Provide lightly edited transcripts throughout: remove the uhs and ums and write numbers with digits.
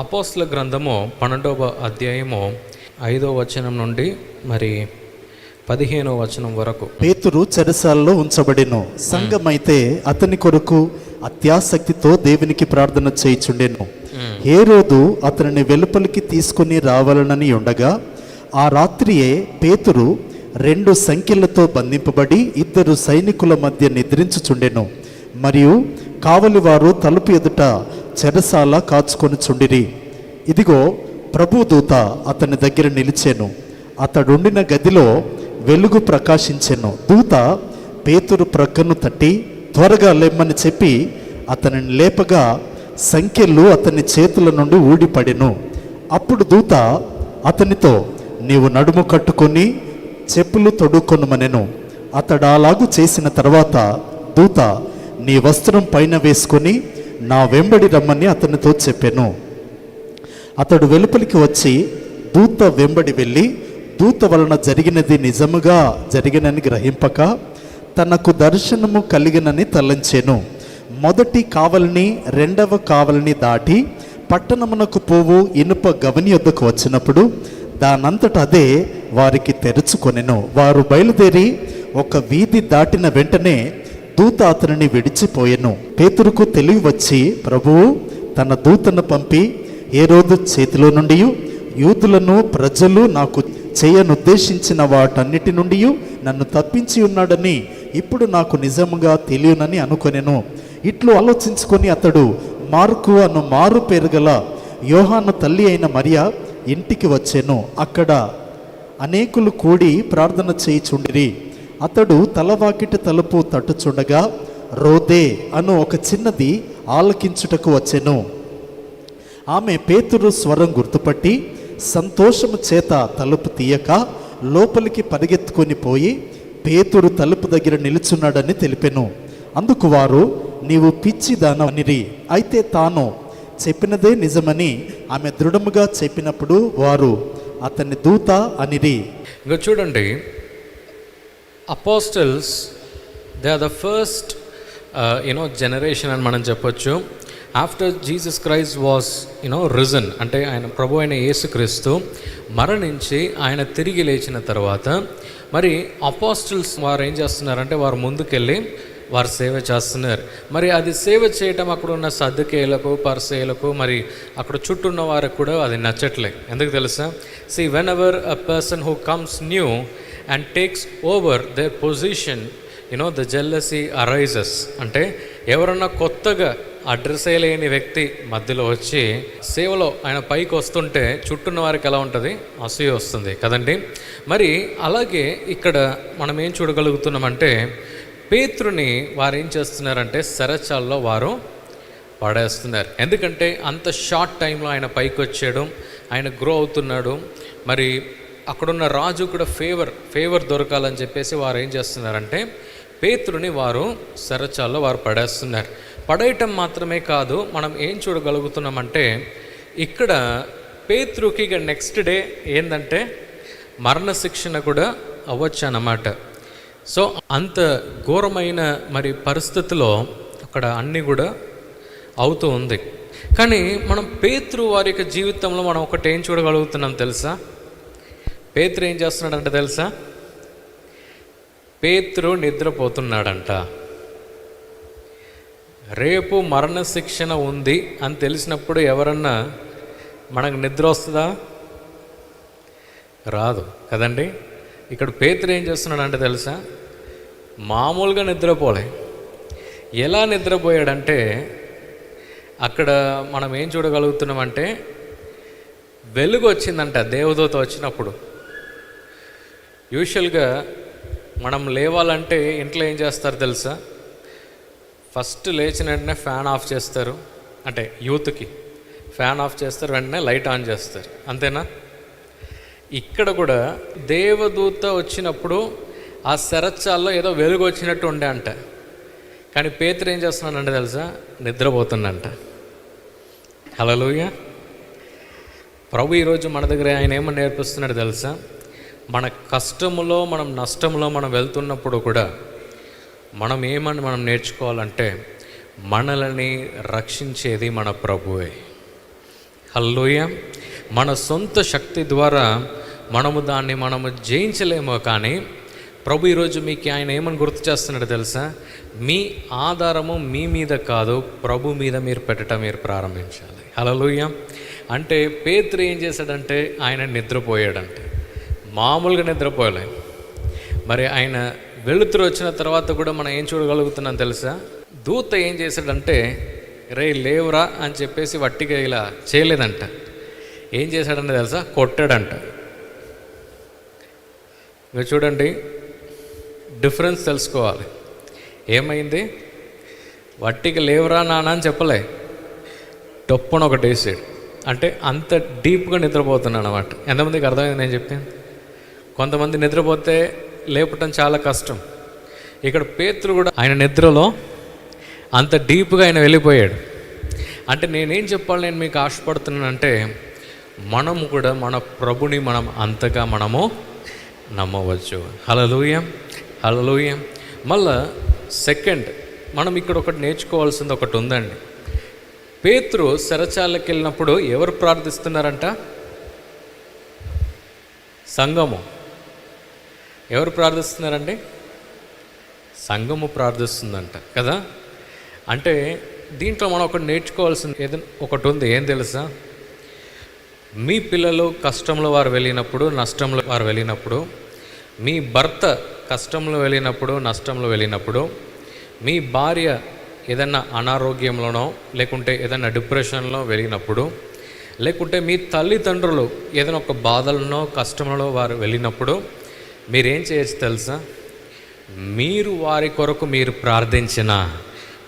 అపోస్తల గ్రంథము 12వ అధ్యాయము 5వ వచనం నుండి మరి 15వ వచనం వరకు. పేతురు చెరసాలలో ఉంచబడెను. సంఘమైతే అతని కొరకు అత్యాసక్తితో దేవునికి ప్రార్థన చేయుచుండెను. హేరోదు అతనిని వెలుపలికి తీసుకుని రావాలనని ఉండగా ఆ రాత్రియే పేతురు 2 సంకెళ్లతో బంధింపబడి 2 సైనికుల మధ్య నిద్రించుచుండెను. మరియు కావలివారు తలుపు ఎదుట చెరసాల కాచుకొనుచుండిరి. ఇదిగో ప్రభుదూత అతని దగ్గర నిలిచెను. అతడుండిన గదిలో వెలుగు ప్రకాశించెను. దూత పేతురు ప్రక్కను తట్టి త్వరగా లెమ్మని చెప్పి అతనిని లేపగా సంకెళ్ళు అతని చేతుల నుండి ఊడిపడెను. అప్పుడు దూత అతనితో, నీవు నడుము కట్టుకొని చెప్పులు తొడుక్కొనుమనెను. అతడు అలాగు చేసిన తర్వాత దూత, నీ వస్త్రం పైన వేసుకొని నా వెంబడి రమ్మని అతనితో చెప్పెను. అతడు వెలుపలికి వచ్చి దూత వెంబడి వెళ్ళి దూత వలన జరిగినది నిజముగా జరిగినని గ్రహింపక తనకు దర్శనము కలిగినని తలంచెను. మొదటి కావలిని 2వ కావలిని దాటి పట్టణమునకు పోవు ఇనుప గవని యొద్దకు వచ్చినప్పుడు దానంతట అదే వారికి తెరుచుకొనెను. వారు బయలుదేరి ఒక వీధి దాటిన వెంటనే దూత అతనిని విడిచిపోయెను. పేతురుకు తెలివి వచ్చి ప్రభువు తన దూతను పంపి హేరోదు చేతిలో నుండి యూదులను ప్రజలు నాకు చేయనుద్దేశించిన వాటన్నిటి నుండి నన్ను తప్పించి ఉన్నాడని ఇప్పుడు నాకు నిజముగా తెలియనని అనుకొనెను. ఇట్లు ఆలోచించుకొని అతడు మార్కు అను మారు పేరు గల యోహాను తల్లి అయిన మరియా ఇంటికి వచ్చెను. అక్కడ అనేకులు కూడి ప్రార్థన చేయుచుండిరి. అతడు తలవాకిటి తలుపు తట్టుచుండగా రోదే అను ఒక చిన్నది ఆలకించుటకు వచ్చెను. ఆమె పేతురు స్వరం గుర్తుపట్టి సంతోషము చేత తలుపు తీయక లోపలికి పరిగెత్తుకొని పోయి పేతురు తలుపు దగ్గర నిలుచున్నాడని తెలిపెను. అందుకు వారు, నీవు పిచ్చిదాననిరి. అయితే తాను చెప్పినదే నిజమని ఆమె దృఢముగా చెప్పినప్పుడు వారు అతన్ని దూత అనిరి. ఇంకా చూడండి, apostles they are the first generation అని మనం చెప్పొచ్చు. After Jesus Christ was risen, అంటే ఆయన ప్రభు అయిన యేసుక్రీస్తు మరణించి ఆయన తిరిగి లేచిన తర్వాత మరి అపోస్టల్స్ వారు ఏం చేస్తున్నారంటే వారు ముందుకెళ్ళి వారు సేవ చేస్తున్నారు. మరి అది సేవ చేయటం అక్కడ ఉన్న సద్దుకేయులకు పరిసయ్యులకు మరి అక్కడ చుట్టూ ఉన్న వారికి కూడా అది నచ్చట్లే. ఎందుకు తెలుసా? See whenever a person who comes new and takes over their position, the jealousy arises. అంటే ఎవరన్నా కొత్తగా అడ్రస్ అయ్యలేని వ్యక్తి మధ్యలో వచ్చి సేవలో ఆయన పైకి వస్తుంటే చుట్టూన్న వారికి ఎలా ఉంటుంది? అసూయ వస్తుంది కదండి. మరి అలాగే ఇక్కడ మనం ఏం చూడగలుగుతున్నామంటే పేతురుని వారు ఏం చేస్తున్నారంటే చెరసాలలో వారు పడేస్తున్నారు. ఎందుకంటే అంత షార్ట్ టైంలో ఆయన పైకి వచ్చాడు, ఆయన గ్రో అవుతున్నాడు. మరి అక్కడున్న రాజు కూడా ఫేవర్ దొరకాలని చెప్పేసి వారు ఏం చేస్తున్నారంటే పేతురుని వారు చెరసాలలో వారు పడేస్తున్నారు. పడేయటం మాత్రమే కాదు, మనం ఏం చూడగలుగుతున్నామంటే ఇక్కడ పేతురుకి ఇక నెక్స్ట్ డే ఏంటంటే మరణశిక్షణ కూడా అవ్వచ్చు అన్నమాట. సో అంత ఘోరమైన మరి పరిస్థితిలో అక్కడ అన్నీ కూడా అవుతూ ఉంది. కానీ మనం పేతురు వారి యొక్క జీవితంలో మనం ఒకటి ఏం చూడగలుగుతున్నాం తెలుసా? పేతురు ఏం చేస్తున్నాడంట తెలుసా? పేతురు నిద్రపోతున్నాడంట. రేపు మరణశిక్షణ ఉంది అని తెలిసినప్పుడు ఎవరన్నా మనకు నిద్ర వస్తుందా? రాదు కదండి. ఇక్కడ పేతురు ఏం చేస్తున్నాడంటే తెలుసా? మామూలుగా నిద్రపోలే. ఎలా నిద్రపోయాడంటే అక్కడ మనం ఏం చూడగలుగుతున్నామంటే వెలుగు వచ్చిందంట దేవదూత వచ్చినప్పుడు. యూజువల్గా మనం లేవాలంటే ఇంట్లో ఏం చేస్తారు తెలుసా? ఫస్ట్ లేచిన వెంటనే ఫ్యాన్ ఆఫ్ చేస్తారు. అంటే యూత్కి ఫ్యాన్ ఆఫ్ చేస్తారు, వెంటనే లైట్ ఆన్ చేస్తారు, అంతేనా? ఇక్కడ కూడా దేవదూత వచ్చినప్పుడు ఆ చెరసాలలో ఏదో వెలుగు వచ్చినట్టు ఉండే అంట. కానీ పేతురు ఏం చేస్తున్నాడంటే తెలుసా? నిద్రపోతుందంట. హల్లెలూయా. ప్రభు ఈరోజు మన దగ్గర ఆయన ఏమని నేర్పిస్తున్నాడు తెలుసా? మన కష్టములో మనం నష్టంలో మనం వెళ్తున్నప్పుడు కూడా మనం నేర్చుకోవాలంటే మనల్ని రక్షించేది మన ప్రభువే. హల్లెలూయా. మన సొంత శక్తి ద్వారా మనము జయించలేమో, కానీ ప్రభు ఈరోజు మీకు ఆయన ఏమని గుర్తు చేస్తున్నాడు తెలుసా? మీ ఆధారము మీ మీద కాదు, ప్రభు మీద మీరు పెట్టడం మీరు ప్రారంభించాలి. హల్లెలూయా. అంటే పేతురు ఏం చేశాడంటే ఆయన నిద్రపోయాడంటే, మామూలుగా నిద్రపోయలే. మరి ఆయన వెలుతురు వచ్చిన తర్వాత కూడా మనం ఏం చూడగలుగుతున్నాం తెలుసా? దూత ఏం చేశాడంటే రే లేవురా అని చెప్పేసి వట్టిగా ఇలా చేయలేదంట. ఏం చేశాడంటే తెలుసా? కొట్టాడంట. మీరు చూడండి, డిఫరెన్స్ తెలుసుకోవాలి. ఏమైంది? వట్టిగా లేవురా నాన్న అని చెప్పలే, టొప్పున ఒకటి వేసాడు. అంటే అంత డీప్గా నిద్రపోతున్నాను అన్నమాట. ఎంతమందికి అర్థమైంది నేను చెప్పాను? కొంతమంది నిద్రపోతే లేపటం చాలా కష్టం. ఇక్కడ పేతురు కూడా ఆయన నిద్రలో అంత డీప్గా ఆయన వెళ్ళిపోయాడు. అంటే నేనేం చెప్పాలి, నేను మీకు ఆశపడుతున్నానంటే మనము కూడా మన ప్రభుని మనం అంతగా మనము నమ్మవచ్చు. హల్లెలూయా, హల్లెలూయా. మళ్ళా సెకండ్ మనం ఇక్కడ ఒకటి నేర్చుకోవాల్సింది ఒకటి ఉందండి. పేతురు చెరచాలకి వెళ్ళినప్పుడు ఎవరు ప్రార్థిస్తున్నారంట? సంఘము. ఎవరు ప్రార్థిస్తున్నారండి? సంఘము ప్రార్థిస్తుందంట కదా. అంటే దీంట్లో మనం ఒకటి నేర్చుకోవాల్సింది ఏదైనా ఒకటి ఉంది. ఏం తెలుసా? మీ పిల్లలు కష్టంలో వారు వెళ్ళినప్పుడు, నష్టంలో వారు వెళ్ళినప్పుడు, మీ భర్త కష్టంలో వెళ్ళినప్పుడు, నష్టంలో వెళ్ళినప్పుడు, మీ భార్య ఏదన్నా అనారోగ్యంలోనో లేకుంటే ఏదైనా డిప్రెషన్లో వెళ్ళినప్పుడు, లేకుంటే మీ తల్లిదండ్రులు ఏదైనా ఒక బాధలనో కష్టంలో వారు వెళ్ళినప్పుడు మీరేం చేయొచ్చు తెలుసా? మీరు వారి కొరకు మీరు ప్రార్థించిన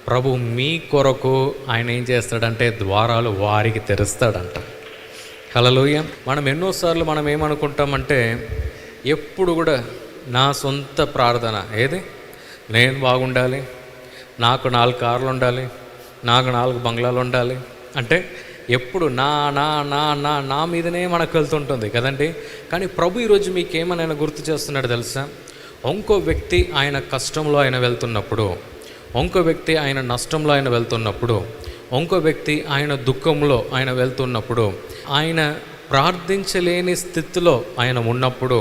ప్రభు మీ కొరకు ఆయన ఏం చేస్తాడంటే ద్వారాలు వారికి తెరుస్తాడంట. హల్లెలూయా. మనం ఎన్నోసార్లు మనం ఏమనుకుంటామంటే ఎప్పుడు కూడా నా సొంత ప్రార్థన ఏది? నేను బాగుండాలి, నాకు 4 కార్లు ఉండాలి, నాకు 4 బంగ్లాలు ఉండాలి. అంటే ఎప్పుడు నా నా నా నా నా మీదనే మనకు వెళ్తుంటుంది కదండి. కానీ ప్రభు ఈరోజు మీకేమని ఆయన గుర్తు చేస్తున్నాడు తెలుసా? ఇంకో వ్యక్తి ఆయన కష్టంలో ఆయన వెళ్తున్నప్పుడు, ఇంకో వ్యక్తి ఆయన నష్టంలో ఆయన వెళ్తున్నప్పుడు, ఇంకో వ్యక్తి ఆయన దుఃఖంలో ఆయన వెళ్తున్నప్పుడు, ఆయన ప్రార్థించలేని స్థితిలో ఆయన ఉన్నప్పుడు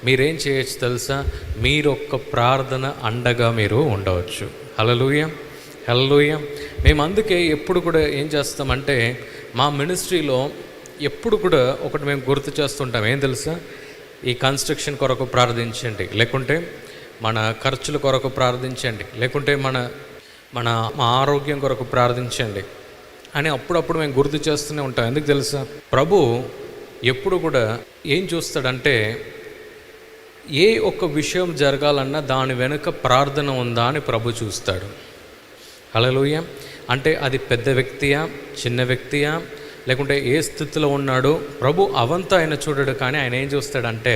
మీరేం చేయొచ్చు తెలుసా? మీరొక్క ప్రార్థన అండగా మీరు ఉండవచ్చు. హల్లెలూయా, హల్లెలూయా. మేము అందుకే ఎప్పుడు కూడా ఏం చేస్తామంటే మా మినిస్ట్రీలో ఎప్పుడు కూడా ఒకటి మేము గుర్తు చేస్తుంటాం. ఏం తెలుసా? ఈ కన్స్ట్రక్షన్ కొరకు ప్రార్థించండి, లేకుంటే మన ఖర్చుల కొరకు ప్రార్థించండి, లేకుంటే మన ఆరోగ్యం కొరకు ప్రార్థించండి అని అప్పుడప్పుడు మేము గుర్తు చేస్తూనే ఉంటాం. ఎందుకు తెలుసా? ప్రభు ఎప్పుడు కూడా ఏం చూస్తాడంటే ఏ ఒక్క విషయం జరగాలన్నా దాని వెనుక ప్రార్థన ఉందా అని ప్రభు చూస్తాడు. హల్లెలూయా. అంటే అది పెద్ద వ్యక్తియా, చిన్న వ్యక్తియా, లేకుంటే ఏ స్థితిలో ఉన్నాడు, ప్రభు అవంతా ఆయన చూడడు. కానీ ఆయన ఏం చూస్తాడంటే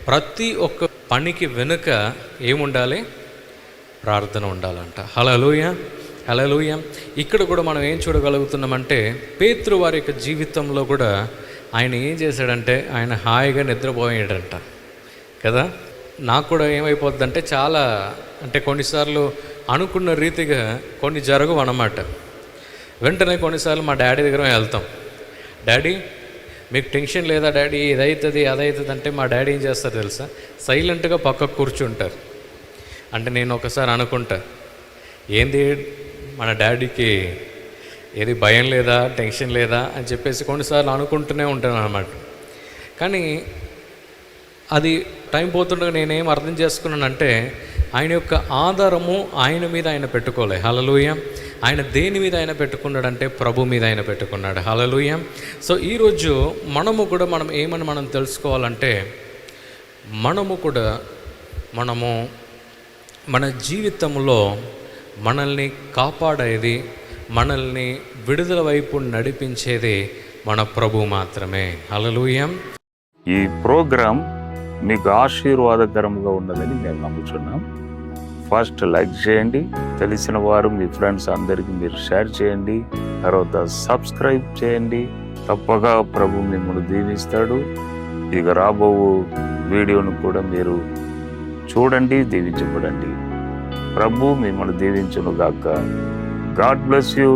ప్రతి ఒక్క పనికి వెనుక ఏముండాలి? ప్రార్థన ఉండాలంట. హల్లెలూయా, హల్లెలూయా. ఇక్కడ కూడా మనం ఏం చూడగలుగుతున్నామంటే పేతురు వారి యొక్క జీవితంలో కూడా ఆయన ఏం చేశాడంటే ఆయన హాయిగా నిద్రపోయాడంట కదా. నాకు కూడా ఏమైపోద్దంటే చాలా అంటే కొన్నిసార్లు అనుకున్న రీతిగా కొన్ని జరగవు అన్నమాట. వెంటనే కొన్నిసార్లు మా డాడీ దగ్గర వెళ్తాం. డాడీ మీకు టెన్షన్ లేదా డాడీ, ఇదవుతుంది అదవుతుంది అంటే మా డాడీ ఏం చేస్తారు తెలుసా? సైలెంట్గా పక్కకు కూర్చుంటారు. అంటే నేను ఒకసారి అనుకుంటా, ఏంది మన డాడీకి ఏది భయం లేదా, టెన్షన్ లేదా అని చెప్పేసి కొన్నిసార్లు అనుకుంటూనే ఉంటాను అన్నమాట. కానీ అది టైం పోతుండగా నేనేం అర్థం చేసుకున్నానంటే ఆయన యొక్క ఆధారము ఆయన మీద ఆయన పెట్టుకోలే. హల్లెలూయా. ఆయన దేని మీద ఆయన పెట్టుకున్నాడంటే ప్రభు మీద ఆయన పెట్టుకున్నాడు. హల్లెలూయా. సో ఈరోజు మనము కూడా మనం తెలుసుకోవాలంటే మనము మన జీవితంలో మనల్ని కాపాడేది, మనల్ని విడుదల వైపు నడిపించేది మన ప్రభు మాత్రమే. హల్లెలూయా. ఈ ప్రోగ్రాం మీకు ఆశీర్వాదకరంగా ఉన్నదని మేము నమ్ముచున్నాం. ఫస్ట్ లైక్ చేయండి, తెలిసిన వారు మీ ఫ్రెండ్స్ అందరికీ మీరు షేర్ చేయండి, తర్వాత సబ్స్క్రైబ్ చేయండి. తప్పగా ప్రభు మిమ్మల్ని దీవిస్తాడు. ఇక రాబో వీడియోను కూడా మీరు చూడండి, దీవించబడండి. ప్రభు మిమ్మల్ని దీవించును గాక. God bless you.